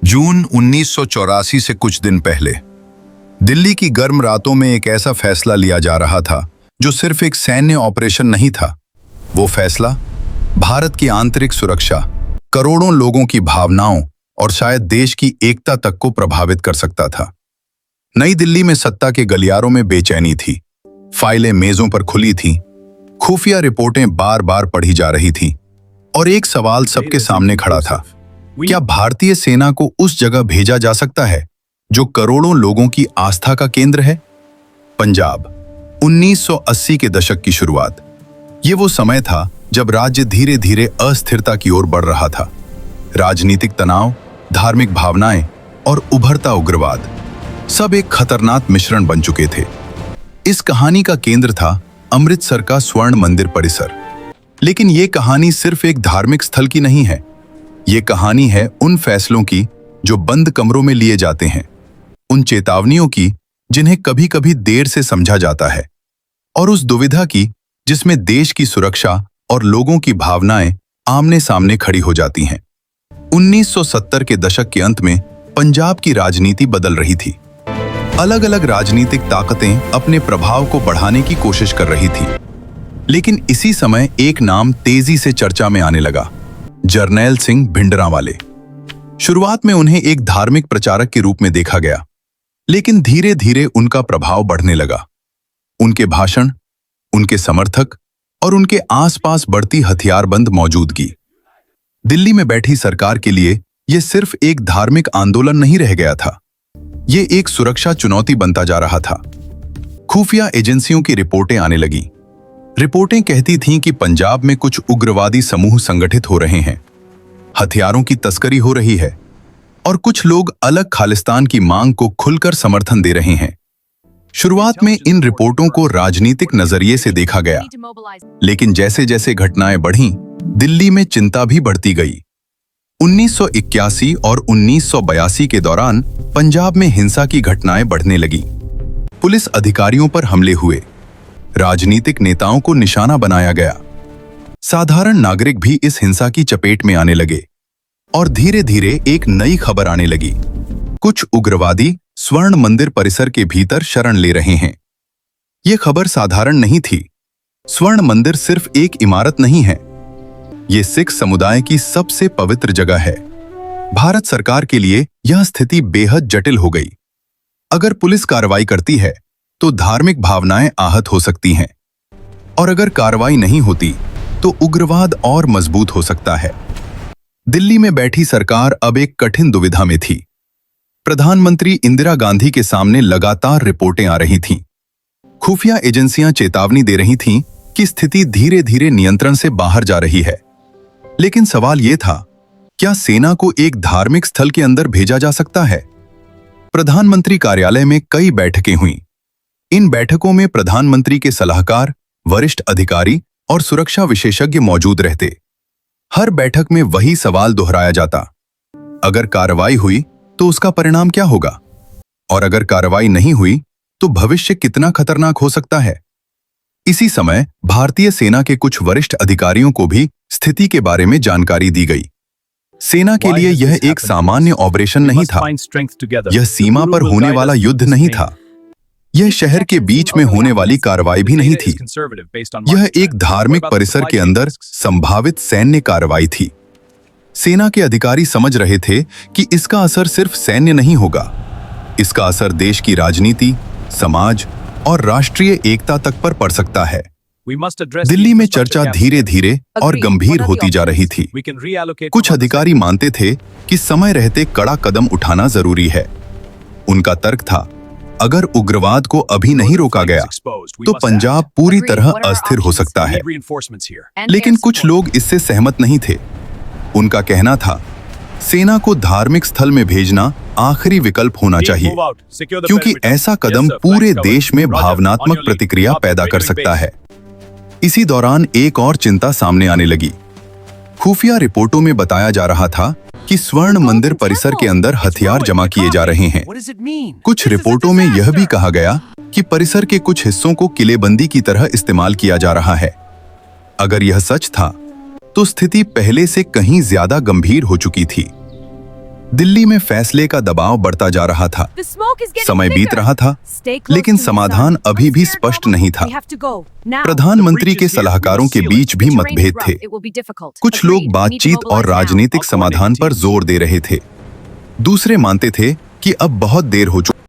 जून 1984 से कुछ दिन पहले दिल्ली की गर्म रातों में एक ऐसा फैसला लिया जा रहा था जो सिर्फ एक सैन्य ऑपरेशन नहीं था। वो फैसला भारत की आंतरिक सुरक्षा, करोड़ों लोगों की भावनाओं और शायद देश की एकता तक को प्रभावित कर सकता था। नई दिल्ली में सत्ता के गलियारों में बेचैनी थी। फाइलें मेजों पर खुली थीं, खुफिया रिपोर्टें बार बार पढ़ी जा रही थीं और एक सवाल सबके सामने खड़ा था। क्या भारतीय सेना को उस जगह भेजा जा सकता है जो करोड़ों लोगों की आस्था का केंद्र है? पंजाब, 1980 के दशक की शुरुआत। ये वो समय था जब राज्य धीरे धीरे अस्थिरता की ओर बढ़ रहा था। राजनीतिक तनाव, धार्मिक भावनाएं और उभरता उग्रवाद सब एक खतरनाक मिश्रण बन चुके थे। इस कहानी का केंद्र था अमृतसर का स्वर्ण मंदिर परिसर। लेकिन ये कहानी सिर्फ एक धार्मिक स्थल की नहीं है। ये कहानी है उन फैसलों की जो बंद कमरों में लिए जाते हैं, उन चेतावनियों की जिन्हें कभी कभी देर से समझा जाता है, और उस दुविधा की जिसमें देश की सुरक्षा और लोगों की भावनाएं आमने सामने खड़ी हो जाती हैं। 1970 के दशक के अंत में पंजाब की राजनीति बदल रही थी। अलग अलग राजनीतिक ताकतें अपने प्रभाव को बढ़ाने की कोशिश कर रही थी। लेकिन इसी समय एक नाम तेजी से चर्चा में आने लगा, जरनैल सिंह भिंडरांवाले। शुरुआत में उन्हें एक धार्मिक प्रचारक के रूप में देखा गया, लेकिन धीरे धीरे उनका प्रभाव बढ़ने लगा। उनके भाषण, उनके समर्थक और उनके आसपास बढ़ती हथियारबंद मौजूदगी दिल्ली में बैठी सरकार के लिए यह सिर्फ एक धार्मिक आंदोलन नहीं रह गया था, ये एक सुरक्षा चुनौती बनता जा रहा था। खुफिया एजेंसियों की रिपोर्टें आने लगी। रिपोर्टें कहती थीं कि पंजाब में कुछ उग्रवादी समूह संगठित हो रहे हैं, हथियारों की तस्करी हो रही है और कुछ लोग अलग खालिस्तान की मांग को खुलकर समर्थन दे रहे हैं। शुरुआत में इन रिपोर्टों को राजनीतिक नजरिए से देखा गया, लेकिन जैसे जैसे घटनाएं बढ़ीं, दिल्ली में चिंता भी बढ़ती गई। 1981 और 1982 के दौरान पंजाब में हिंसा की घटनाएं बढ़ने लगी। पुलिस अधिकारियों पर हमले हुए, राजनीतिक नेताओं को निशाना बनाया गया। साधारण नागरिक भी इस हिंसा की चपेट में आने लगे और धीरे धीरे एक नई खबर आने लगी। कुछ उग्रवादी स्वर्ण मंदिर परिसर के भीतर शरण ले रहे हैं। यह खबर साधारण नहीं थी। स्वर्ण मंदिर सिर्फ एक इमारत नहीं है, यह सिख समुदाय की सबसे पवित्र जगह है। भारत सरकार के लिए यह स्थिति बेहद जटिल हो गई। अगर पुलिस कार्रवाई करती है तो धार्मिक भावनाएं आहत हो सकती हैं, और अगर कार्रवाई नहीं होती तो उग्रवाद और मजबूत हो सकता है। दिल्ली में बैठी सरकार अब एक कठिन दुविधा में थी। प्रधानमंत्री इंदिरा गांधी के सामने लगातार रिपोर्टें आ रही थीं। खुफिया एजेंसियां चेतावनी दे रही थीं कि स्थिति धीरे धीरे नियंत्रण से बाहर जा रही है। लेकिन सवाल यह था, क्या सेना को एक धार्मिक स्थल के अंदर भेजा जा सकता है? प्रधानमंत्री कार्यालय में कई बैठकें हुईं। इन बैठकों में प्रधानमंत्री के सलाहकार, वरिष्ठ अधिकारी और सुरक्षा विशेषज्ञ मौजूद रहते। हर बैठक में वही सवाल दोहराया जाता, अगर कार्रवाई हुई तो उसका परिणाम क्या होगा, और अगर कार्रवाई नहीं हुई तो भविष्य कितना खतरनाक हो सकता है। इसी समय भारतीय सेना के कुछ वरिष्ठ अधिकारियों को भी स्थिति के बारे में जानकारी दी गई। सेना के लिए यह एक सामान्य ऑपरेशन नहीं था, यह सीमा पर होने वाला युद्ध नहीं था, यह शहर के बीच में होने वाली कार्रवाई भी नहीं थी। यह एक धार्मिक परिसर के अंदर संभावित सैन्य कार्रवाई थी। सेना के अधिकारी समझ रहे थे कि इसका असर सिर्फ सैन्य नहीं होगा, इसका असर देश की राजनीति, समाज और राष्ट्रीय एकता तक पर पड़ सकता है। दिल्ली में चर्चा धीरे धीरे और गंभीर होती जा रही थी। कुछ अधिकारी मानते थे कि समय रहते कड़ा कदम उठाना जरूरी है। उनका तर्क था, अगर उग्रवाद को अभी नहीं रोका गया तो पंजाब पूरी तरह अस्थिर हो सकता है। लेकिन कुछ लोग इससे सहमत नहीं थे। उनका कहना था, सेना को धार्मिक स्थल में भेजना आखिरी विकल्प होना चाहिए, क्योंकि ऐसा कदम पूरे देश में भावनात्मक प्रतिक्रिया पैदा कर सकता है। इसी दौरान एक और चिंता सामने आने लगी। खुफिया रिपोर्टों में बताया जा रहा था कि स्वर्ण मंदिर परिसर के अंदर हथियार जमा किए जा रहे हैं। कुछ रिपोर्टों में यह भी कहा गया कि परिसर के कुछ हिस्सों को किलेबंदी की तरह इस्तेमाल किया जा रहा है। अगर यह सच था तो स्थिति पहले से कहीं ज्यादा गंभीर हो चुकी थी। दिल्ली में फैसले का दबाव बढ़ता जा रहा था। समय बीत रहा था, लेकिन समाधान अभी भी स्पष्ट नहीं था। प्रधानमंत्री के सलाहकारों के बीच भी मतभेद थे। कुछ लोग बातचीत और राजनीतिक समाधान पर जोर दे रहे थे। दूसरे मानते थे कि अब बहुत देर हो चुकी